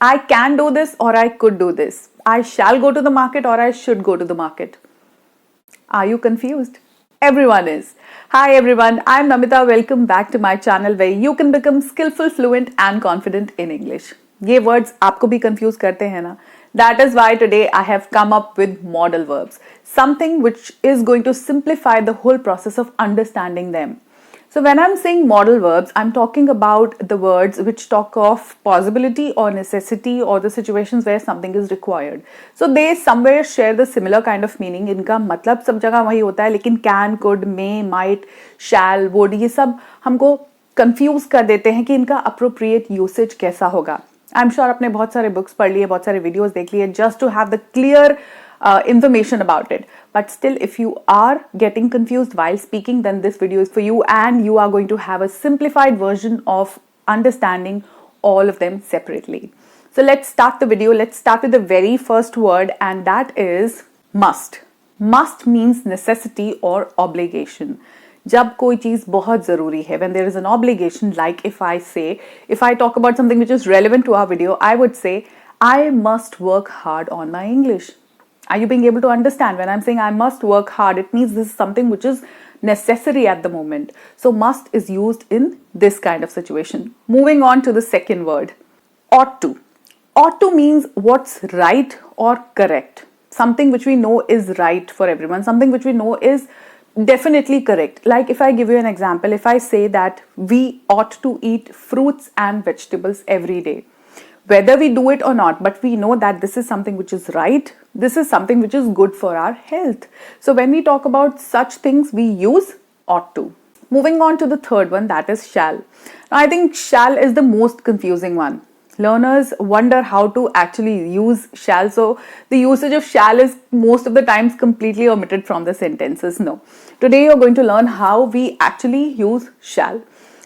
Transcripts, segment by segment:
I can do this or I could do this. I shall go to the market or I should go to the market. Are you confused? Everyone is. Hi everyone, I'm Namita. Welcome back to my channel where you can become skillful, fluent and confident in English. ये words आपको भी confuse करते हैं ना? That is why today I have come up with modal verbs. Something which is going to simplify the whole process of understanding them. So when I'm saying modal verbs, I'm talking about the words which talk of possibility or necessity or the situations where something is required. So they somewhere share the similar kind of meaning. इनका मतलब सब जगह वही होता है, लेकिन can, could, may, might, shall, would ये सब हमको confuse कर देते हैं कि इनका appropriate usage कैसा होगा. I'm sure आपने बहुत सारे books पढ़ लिए, बहुत सारे videos देख लिए just to have the clear information about it. But still, if you are getting confused while speaking, then this video is for you and you are going to have a simplified version of understanding all of them separately. So let's start the video. Let's start with the very first word, and that is must. Must means necessity or obligation. जब कोई चीज बहुत जरूरी है, when there is an obligation, like if I talk about something which is relevant to our video, I would say I must work hard on my English. Are you being able to understand? When I'm saying I must work hard, it means this is something which is necessary at the moment. So must is used in this kind of situation. Moving on to the second word, ought to. Ought to means what's right or correct. Something which we know is right for everyone. Something which we know is definitely correct. Like if I give you an example, if I say that we ought to eat fruits and vegetables every day. Whether we do it or not, but we know that this is something which is right, this is something which is good for our health. So when we talk about such things, we use ought to. Moving on to the third one, that is shall. Now I think shall is the most confusing one. Learners wonder how to actually use shall. So the usage of shall is most of the times completely omitted from the sentences. No. Today you're going to learn how we actually use shall.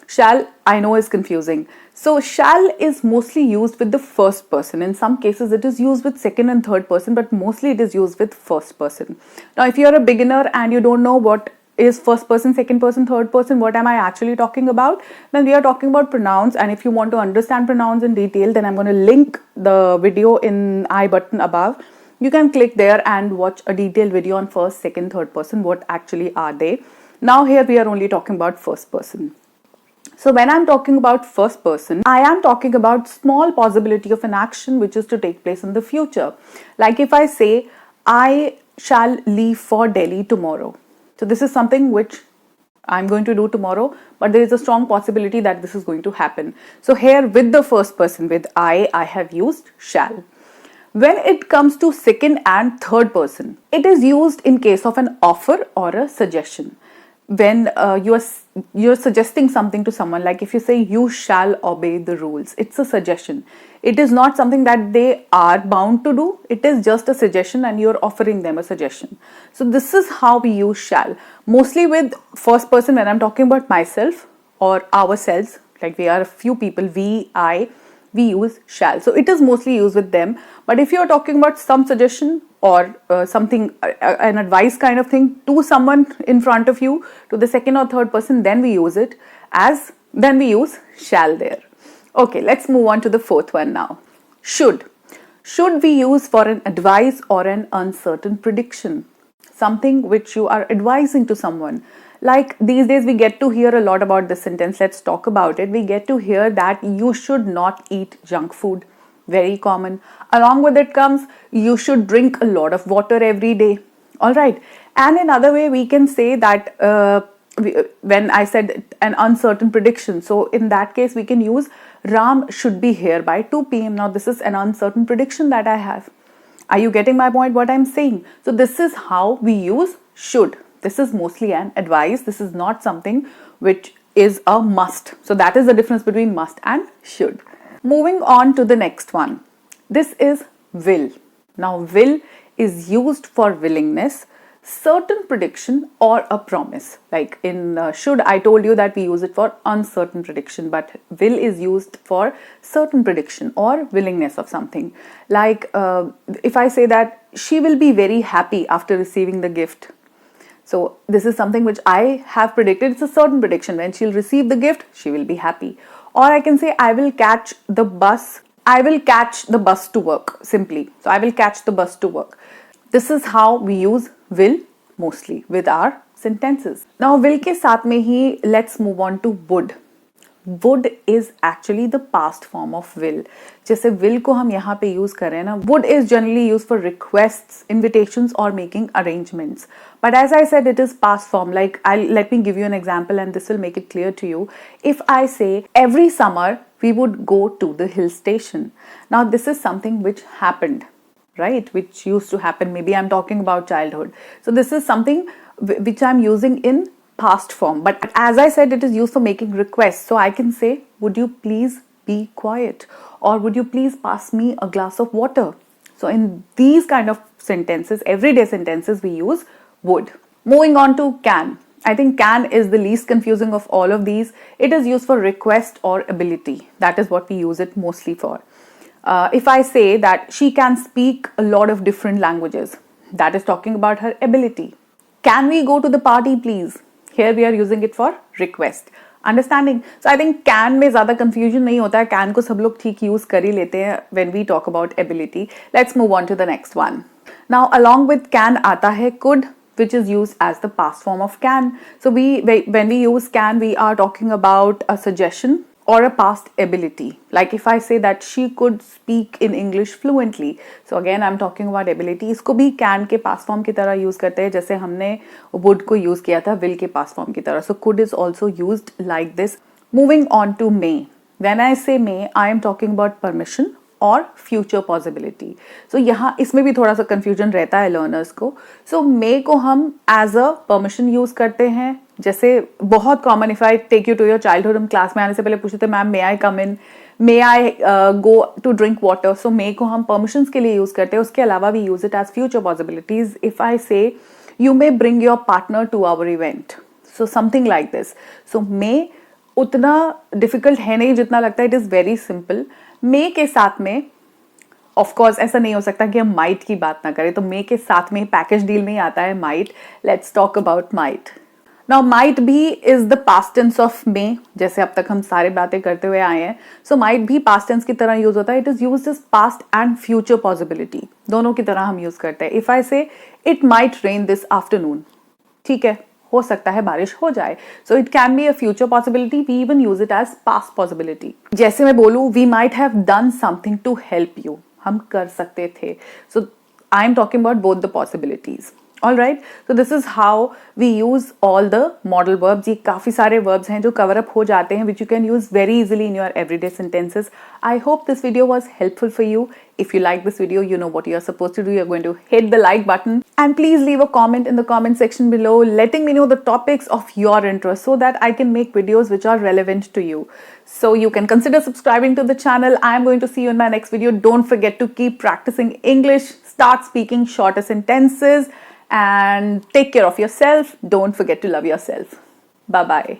Shall, I know, is confusing. So shall is mostly used with the first person. In some cases it is used with second and third person, but mostly it is used with first person. Now if you're a beginner and you don't know what is first person, second person, third person, what am I actually talking about, then we are talking about pronouns. And if you want to understand pronouns in detail, then I'm going to link the video in I button above. You can click there and watch a detailed video on first, second, third person, what actually are they. Now here we are only talking about first person. So when I'm talking about first person, I am talking about small possibility of an action which is to take place in the future. Like if I say, I shall leave for Delhi tomorrow. So this is something which I'm going to do tomorrow, but there is a strong possibility that this is going to happen. So here with the first person, with I have used shall. When it comes to second and third person, it is used in case of an offer or a suggestion. When you're suggesting something to someone, like if you say you shall obey the rules, it's a suggestion. It is not something that they are bound to do. It is just a suggestion and you're offering them a suggestion. So this is how we use shall. Mostly with first person, when I'm talking about myself or ourselves, like we are a few people, we use shall. So it is mostly used with them. But if you're talking about some suggestion or something, an advice kind of thing to someone in front of you, to the second or third person, then we use it as, then we use shall there. Okay, let's move on to the fourth one now. Should. Should we use for an advice or an uncertain prediction. Something which you are advising to someone. Like these days we get to hear a lot about this sentence. Let's talk about it. We get to hear that you should not eat junk food. Very common. Along with it comes, you should drink a lot of water every day. All right. And another way we can say that when I said an uncertain prediction. So in that case, we can use Ram should be here by 2 p.m. Now this is an uncertain prediction that I have. Are you getting my point, what I'm saying? So this is how we use should. This is mostly an advice. This is not something which is a must. So that is the difference between must and should. Moving on to the next one. This is will. Now will is used for willingness, certain prediction or a promise. Like in should, I told you that we use it for uncertain prediction, but will is used for certain prediction or willingness of something. Like if I say that she will be very happy after receiving the gift. So this is something which I have predicted. It's a certain prediction. When she'll receive the gift, she will be happy. Or I can say I will catch the bus I will catch the bus to work, simply. So I will catch the bus to work. This is how we use will mostly with our sentences. Now will के साथ में ही let's move on to would. Would is actually the past form of will. जैसे will को हम यहाँ पे use कर रहे हैं ना, would is generally used for requests, invitations or making arrangements. But as I said, it is past form. Like let me give you an example and this will make it clear to you. If I say every summer we would go to the hill station. Now this is something which happened, right? Which used to happen. Maybe I'm talking about childhood. So this is something which I'm using in past form. But as I said, it is used for making requests. So I can say, would you please be quiet? Or would you please pass me a glass of water? So in these kind of sentences, everyday sentences, we use would. Moving on to can. I think can is the least confusing of all of these. It is used for request or ability. That is what we use it mostly for. If I say that she can speak a lot of different languages, that is talking about her ability. Can we go to the party please? Here we are using it for request. Understanding? So I think can में ज़्यादा confusion नहीं होता है. Can को सब लोग ठीक use कर ही लेते हैं when we talk about ability. Let's move on to the next one. Now along with can आता है could, which is used as the past form of can. So when we use can, we are talking about a suggestion or a past ability. Like if I say that she could speak in English fluently. So again, I'm talking about ability. इसको भी can के past form की तरह use करते हैं जैसे हमने would को use किया था will के past form की तरह. So could is also used like this. Moving on to may. When I say may, I am talking about permission और फ्यूचर पॉसिबिलिटी. सो यहाँ इसमें भी थोड़ा सा कंफ्यूजन रहता है लर्नर्स को. सो मे को हम एज अ परमिशन यूज करते हैं. जैसे बहुत common, if I take you to your childhood, हम क्लास में आने से पहले पूछते थे ma'am may I come in, may I go to drink water. So may को हम परमिशन के लिए यूज करते हैं. उसके अलावा we use it as future possibilities. If I say you may bring your partner to our event, so something like this. So may उतना difficult है नहीं जितना लगता है. It is very simple. May के साथ में ऑफ कोर्स ऐसा नहीं हो सकता कि हम माइट की बात ना करें, तो मे के साथ में पैकेज डील में ही आता है might. Let's talk about might. Now might भी is the past tense of may, जैसे अब तक हम सारे बातें करते हुए आए हैं. सो माइट भी पास्ट टेंस की तरह यूज होता है. It is used as past and future possibility, दोनों की तरह हम यूज करते हैं. If I say it might rain this afternoon, ठीक है, हो सकता है बारिश हो जाए. So it can be a future possibility. We even use it as past possibility. जैसे मैं बोलूं we might have done something to help you, हम कर सकते थे. So I am talking about both the possibilities. Alright, so this is how we use all the modal verbs. ये काफी सारे verbs हैं जो cover up हो जाते हैं, which you can use very easily in your everyday sentences. I hope this video was helpful for you. If you like this video, you know what you are supposed to do. You're going to hit the like button and please leave a comment in the comment section below, letting me know the topics of your interest so that I can make videos which are relevant to you. So you can consider subscribing to the channel. I am going to see you in my next video. Don't forget to keep practicing English. Start speaking shorter sentences. And take care of yourself. Don't forget to love yourself. Bye-bye.